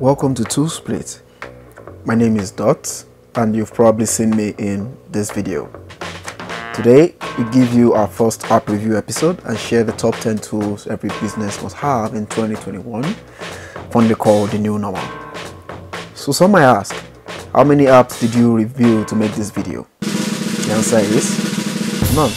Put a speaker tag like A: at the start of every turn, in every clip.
A: Welcome to ToolSplit. My name is Dot and you've probably seen me in this video. Today we give you our first app review episode and share the top 10 tools every business must have in 2021, fondly called the new normal. So some might ask, how many apps did you review to make this video? The answer is none.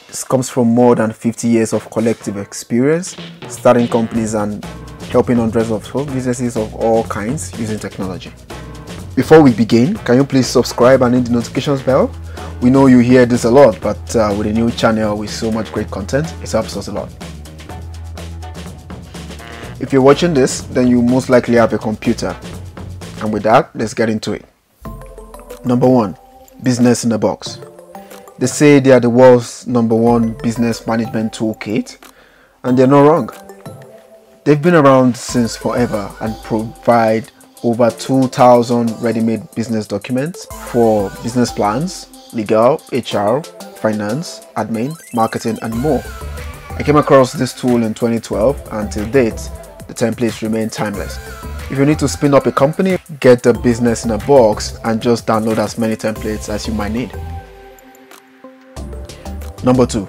A: This comes from more than 50 years of collective experience, starting companies and helping hundreds of businesses of all kinds using technology. Before we begin, can you please subscribe and hit the notifications bell? We know you hear this a lot, but with a new channel with so much great content, it helps us a lot. If you're watching this, then you most likely have a computer. And with that, let's get into it. Number 1, business in a box. They say they are the world's #1 business management toolkit, and they're not wrong. They've been around since forever and provide over 2,000 ready-made business documents for business plans, legal, HR, finance, admin, marketing, and more. I came across this tool in 2012 and till date, the templates remain timeless. If you need to spin up a company, get the business in a box and just download as many templates as you might need. Number 2,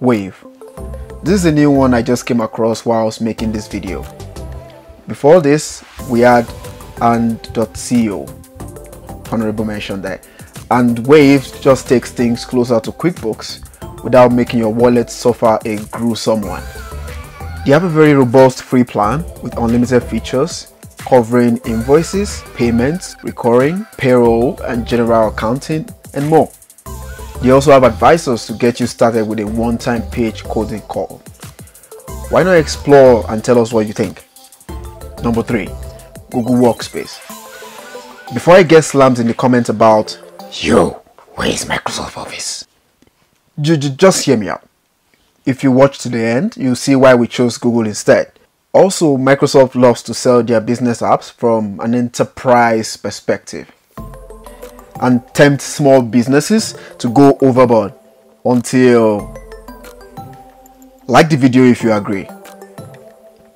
A: Wave. This is a new one I just came across while I was making this video. Before this, we had and.co, honorable mention there. And Wave just takes things closer to QuickBooks without making your wallet suffer a gruesome one. They have a very robust free plan with unlimited features covering invoices, payments, recurring, payroll, and general accounting, and more. They also have advisors to get you started with a one-time page coding call. Why not explore and tell us what you think? Number 3, Google Workspace. Before I get slammed in the comments about, yo, where is Microsoft Office? Just hear me out. If you watch to the end, you'll see why we chose Google instead. Also, Microsoft loves to sell their business apps from an enterprise perspective and tempt small businesses to go overboard until, like the video if you agree.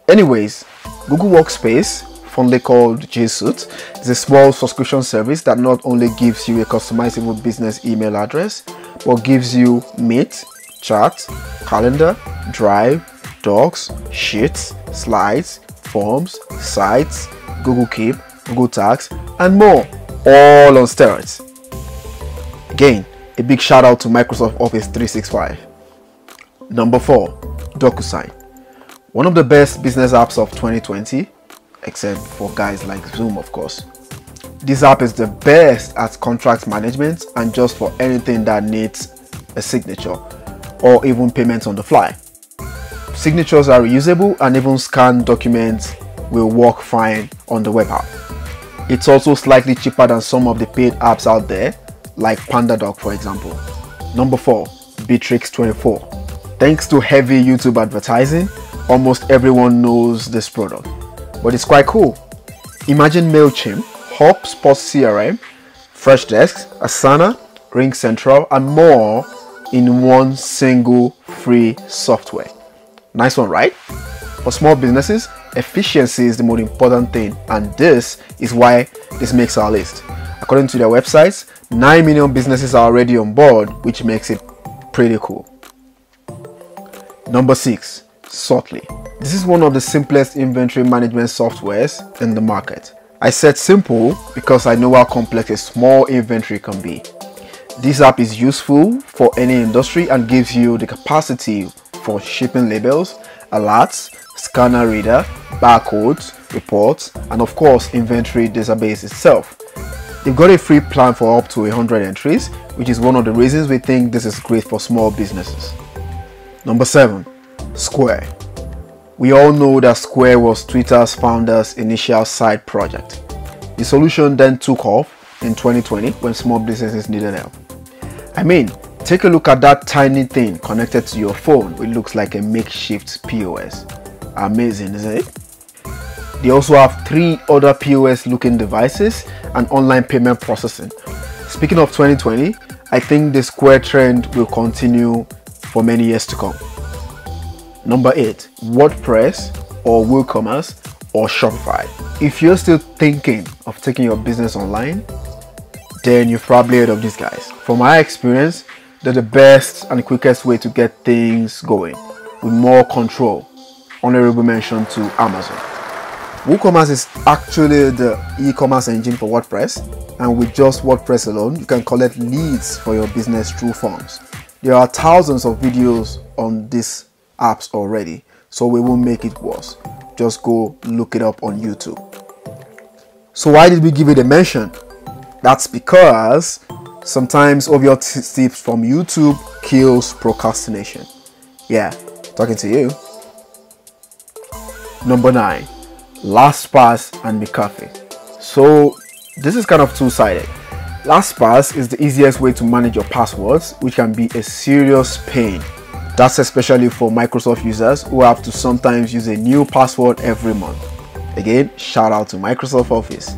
A: Anyways, Google Workspace, fondly called G Suite, is a small subscription service that not only gives you a customizable business email address, but gives you Meet, Chat, Calendar, Drive, Docs, Sheets, Slides, Forms, Sites, Google Keep, Google Tags, and more, all on steroids. Again, a big shout out to Microsoft Office 365. Number 4, Docusign. One of the best business apps of 2020, except for guys like Zoom, of course. This app is the best at contract management and just for anything that needs a signature or even payments on the fly. Signatures are reusable and even scanned documents will work fine on the web app. It's also slightly cheaper than some of the paid apps out there, like PandaDoc for example. Number 4, Bitrix24. Thanks to heavy YouTube advertising, almost everyone knows this product, but it's quite cool. Imagine MailChimp, HubSpot CRM, Freshdesk, Asana, RingCentral, and more in one single free software. Nice one, right? For small businesses, efficiency is the most important thing, and this is why this makes our list. According to their websites, 9 million businesses are already on board, which makes it pretty cool. Number 6, Sortly. This is one of the simplest inventory management softwares in the market. I said simple because I know how complex a small inventory can be. This app is useful for any industry and gives you the capacity for shipping labels, alerts, scanner reader, barcodes, reports, and of course inventory database itself. They've got a free plan for up to 100 entries, which is one of the reasons we think this is great for small businesses. Number 7, Square. We all know that Square was Twitter's founder's initial side project. The solution then took off in 2020 when small businesses needed help. I mean, take a look at that tiny thing connected to your phone, which looks like a makeshift POS. Amazing, isn't it? They also have 3 other POS looking devices and online payment processing. Speaking of 2020, I think the Square trend will continue for many years to come. Number 8, WordPress or Woocommerce or Shopify. If you're still thinking of taking your business online, then you've probably heard of these guys. From my experience, they're the best and quickest way to get things going with more control. Honorable mention to Amazon. Woocommerce is actually the e-commerce engine for WordPress, and with just WordPress alone, you can collect leads for your business through forms. There are thousands of videos on these apps already, so we won't make it worse. Just go look it up on YouTube. So why did we give it a mention? That's because sometimes obvious tips from YouTube kills procrastination. Yeah, talking to you. Number 9, Lastpass and McAfee. So this is kind of two-sided. Lastpass is the easiest way to manage your passwords, which can be a serious pain. That's especially for Microsoft users who have to sometimes use a new password every month. Again, shout out to Microsoft Office.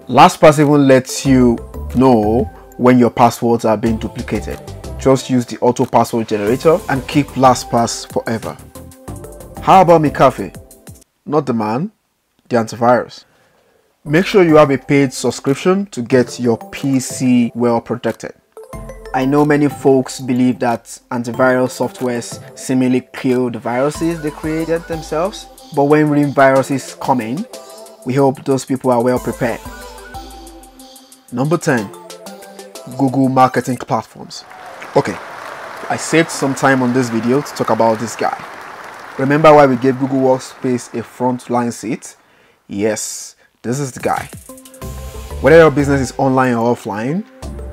A: Lastpass even lets you know when your passwords are being duplicated. Just use the auto password generator and keep Lastpass forever. How about McAfee? Not the man, the antivirus. Make sure you have a paid subscription to get your PC well protected. I know many folks believe that antivirus softwares seemingly kill the viruses they created themselves, but when real viruses come in, we hope those people are well prepared. Number 10, Google marketing platforms. Okay, I saved some time on this video to talk about this guy. Remember why we gave Google Workspace a frontline seat? Yes, this is the guy. Whether your business is online or offline,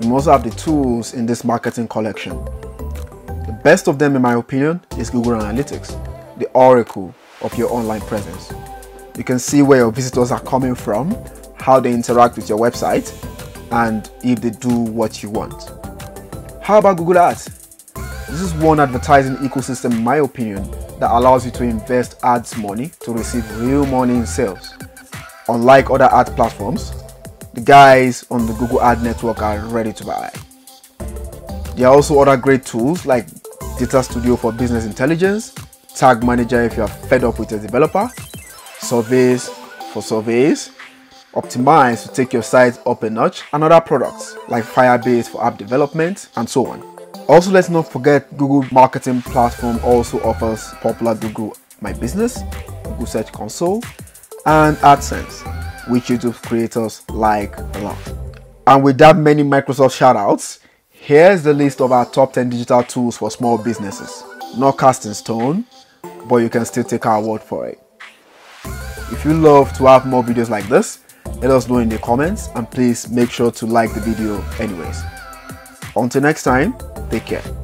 A: you must have the tools in this marketing collection. The best of them, in my opinion, is Google Analytics, the oracle of your online presence. You can see where your visitors are coming from, how they interact with your website, and if they do what you want. How about Google Ads? This is one advertising ecosystem, in my opinion, that allows you to invest ads money to receive real money in sales. Unlike other ad platforms, the guys on the Google Ad network are ready to buy. There are also other great tools like Data Studio for business intelligence, Tag Manager if you are fed up with a developer, Surveys for surveys, Optimize to take your site up a notch, and other products like Firebase for app development and so on. Also, let's not forget Google Marketing Platform also offers popular Google My Business, Google Search Console, and AdSense, which YouTube creators like a lot. And with that many Microsoft shoutouts, here's the list of our top 10 digital tools for small businesses. Not cast in stone, but you can still take our word for it. If you love to have more videos like this, let us know in the comments, and please make sure to like the video anyways. Until next time, take care.